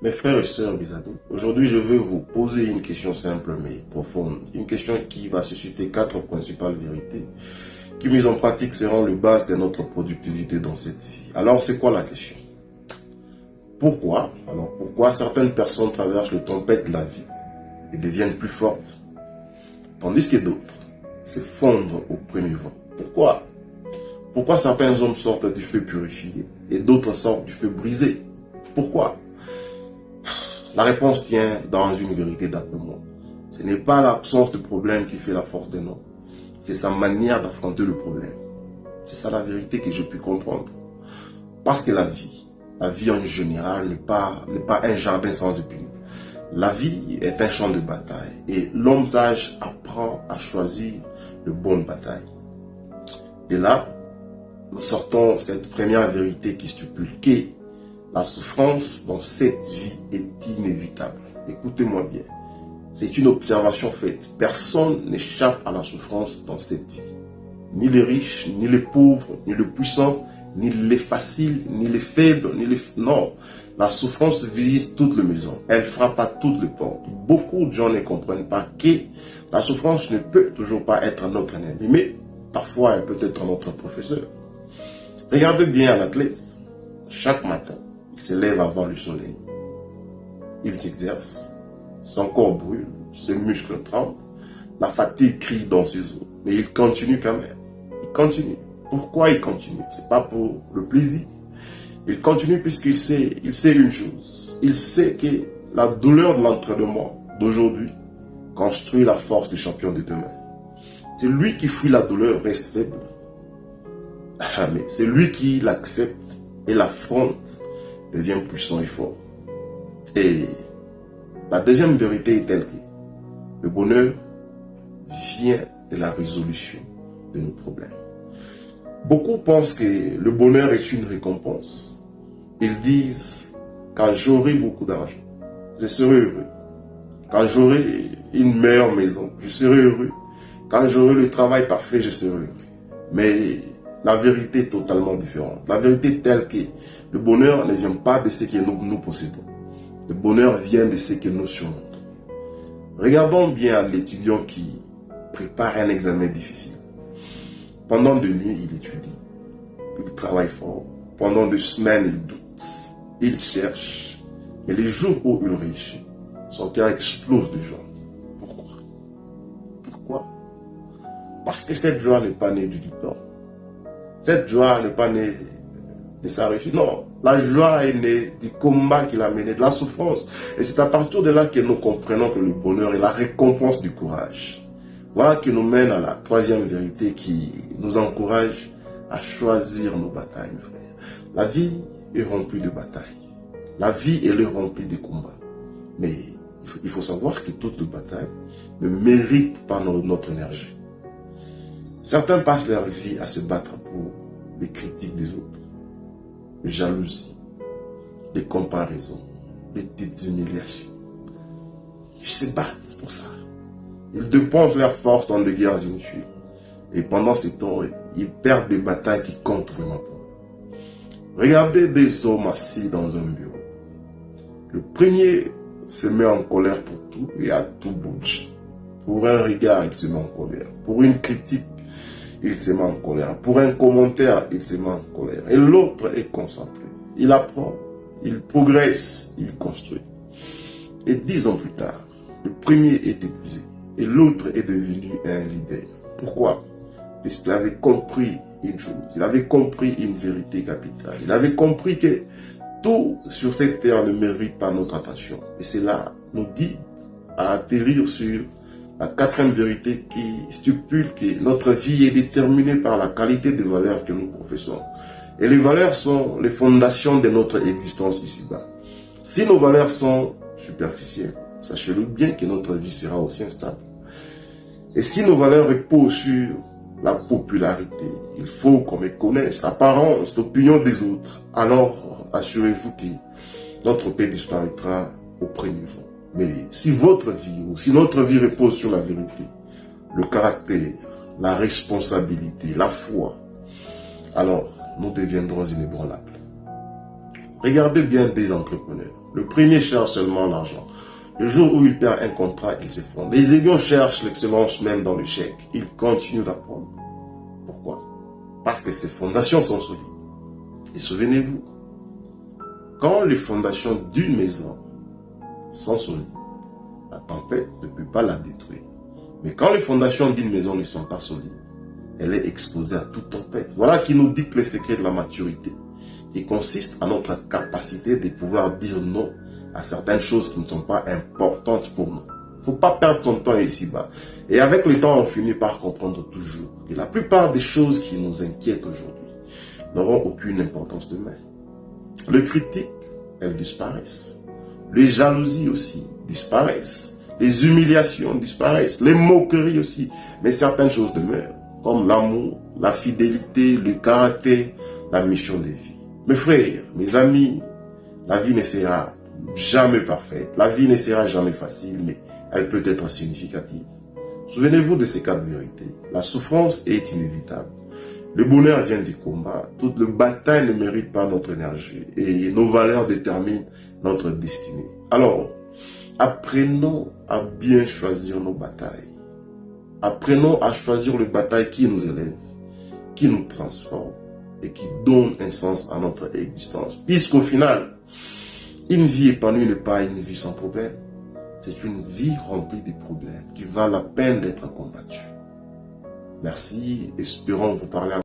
Mes frères et sœurs, mes amis, aujourd'hui je veux vous poser une question simple mais profonde. Une question qui va susciter 4 principales vérités qui, mises en pratique, seront le base de notre productivité dans cette vie. Alors c'est quoi la question? Pourquoi? Alors pourquoi certaines personnes traversent les tempêtes de la vie et deviennent plus fortes, tandis que d'autres s'effondrent au premier vent? Pourquoi? Pourquoi certains hommes sortent du feu purifié et d'autres sortent du feu brisé? Pourquoi? La réponse tient dans une vérité d'après moi. Ce n'est pas l'absence de problème qui fait la force d'un homme. C'est sa manière d'affronter le problème. C'est ça la vérité que je puis comprendre. Parce que la vie en général n'est pas un jardin sans épines. La vie est un champ de bataille et l'homme sage apprend à choisir le bon bataille. Et là, nous sortons cette première vérité qui stipule que la souffrance dans cette vie est inévitable. Écoutez-moi bien. C'est une observation faite. Personne n'échappe à la souffrance dans cette vie. Ni les riches, ni les pauvres, ni les puissants, ni les faciles, ni les faibles, ni les... Non. La souffrance visite toutes les maisons. Elle frappe à toutes les portes. Beaucoup de gens ne comprennent pas que la souffrance ne peut toujours pas être notre ennemi. Mais parfois, elle peut être notre professeur. Regardez bien l'athlète. Chaque matin, il se lève avant le soleil. Il s'exerce. Son corps brûle. Ses muscles tremblent. La fatigue crie dans ses os. Mais il continue quand même. Il continue. Pourquoi il continue? C'est pas pour le plaisir. Il continue puisqu'il sait une chose. Il sait que la douleur de l'entraînement d'aujourd'hui construit la force du champion de demain. C'est lui qui fuit la douleur reste faible. Mais c'est lui qui l'accepte et l'affronte devient puissant et fort. Et la deuxième vérité est telle que le bonheur vient de la résolution de nos problèmes. Beaucoup pensent que le bonheur est une récompense. Ils disent, quand j'aurai beaucoup d'argent, je serai heureux. Quand j'aurai une meilleure maison, je serai heureux. Quand j'aurai le travail parfait, je serai heureux. Mais la vérité est totalement différente. La vérité est telle que le bonheur ne vient pas de ce que nous possédons. Le bonheur vient de ce que nous surmontons. Regardons bien l'étudiant qui prépare un examen difficile. Pendant 2 nuits, il étudie. Il travaille fort. Pendant 2 semaines, il doute. Il cherche. Et les jours où il réussit, son cœur explose de joie. Pourquoi? Pourquoi? Parce que cette joie n'est pas née du diplôme. Cette joie n'est pas née de sa réussite. Non, la joie est née du combat qu'il a mené, de la souffrance. Et c'est à partir de là que nous comprenons que le bonheur est la récompense du courage. Voilà qui nous mène à la 3e vérité qui nous encourage à choisir nos batailles, mes frères. La vie est remplie de batailles. La vie elle est remplie de combats. Mais il faut savoir que toutes les batailles ne méritent pas notre énergie. Certains passent leur vie à se battre pour les critiques des autres, les jalousies, les comparaisons, les petites humiliations. Ils se battent pour ça. Ils dépensent leur force dans des guerres inutiles. Et pendant ce temps, ils perdent des batailles qui comptent vraiment pour eux. Regardez des hommes assis dans un bureau. Le premier se met en colère pour tout et à tout bouge. Pour un regard, il se met en colère. Pour une critique, il se met en colère. Pour un commentaire, il se met en colère. Et l'autre est concentré. Il apprend, il progresse, il construit. Et 10 ans plus tard, le premier est épuisé. Et l'autre est devenu un leader. Pourquoi? Parce qu'il avait compris une chose. Il avait compris une vérité capitale. Il avait compris que tout sur cette terre ne mérite pas notre attention. Et cela nous guide à atterrir sur la 4e vérité qui stipule que notre vie est déterminée par la qualité des valeurs que nous professons. Et les valeurs sont les fondations de notre existence ici-bas. Si nos valeurs sont superficielles, sachez-le bien que notre vie sera aussi instable. Et si nos valeurs reposent sur la popularité, il faut qu'on méconnaisse l'apparence, l'opinion des autres. Alors, assurez-vous que notre paix disparaîtra au premier vent. Mais si votre vie ou si notre vie repose sur la vérité, le caractère, la responsabilité, la foi, alors nous deviendrons inébranlables. Regardez bien des entrepreneurs. Le premier cherche seulement l'argent. Le jour où il perd un contrat, il s'effondre. Les aiguillons cherchent l'excellence même dans l'échec. Ils continuent d'apprendre. Pourquoi? Parce que ses fondations sont solides. Et souvenez-vous, quand les fondations d'une maison sont solides, la tempête ne peut pas la détruire. Mais quand les fondations d'une maison ne sont pas solides, elle est exposée à toute tempête. Voilà qui nous dit que le secret de la maturité, qui consiste à notre capacité de pouvoir dire non à certaines choses qui ne sont pas importantes pour nous. Il ne faut pas perdre son temps ici-bas. Et avec le temps, on finit par comprendre toujours que la plupart des choses qui nous inquiètent aujourd'hui n'auront aucune importance demain. Les critiques, elles disparaissent. Les jalousies aussi disparaissent. Les humiliations disparaissent. Les moqueries aussi. Mais certaines choses demeurent, comme l'amour, la fidélité, le caractère, la mission de vie. Mes frères, mes amis, la vie ne sera jamais parfaite. La vie ne sera jamais facile, mais elle peut être significative. Souvenez-vous de ces quatre vérités. La souffrance est inévitable. Le bonheur vient du combat. Toute bataille ne mérite pas notre énergie. Et nos valeurs déterminent notre destinée. Alors, apprenons à bien choisir nos batailles. Apprenons à choisir les batailles qui nous élèvent, qui nous transforment et qui donnent un sens à notre existence. Puisqu'au final, une vie épanouie n'est pas une vie sans problème. C'est une vie remplie de problèmes qui valent la peine d'être combattue. Merci, espérons vous parler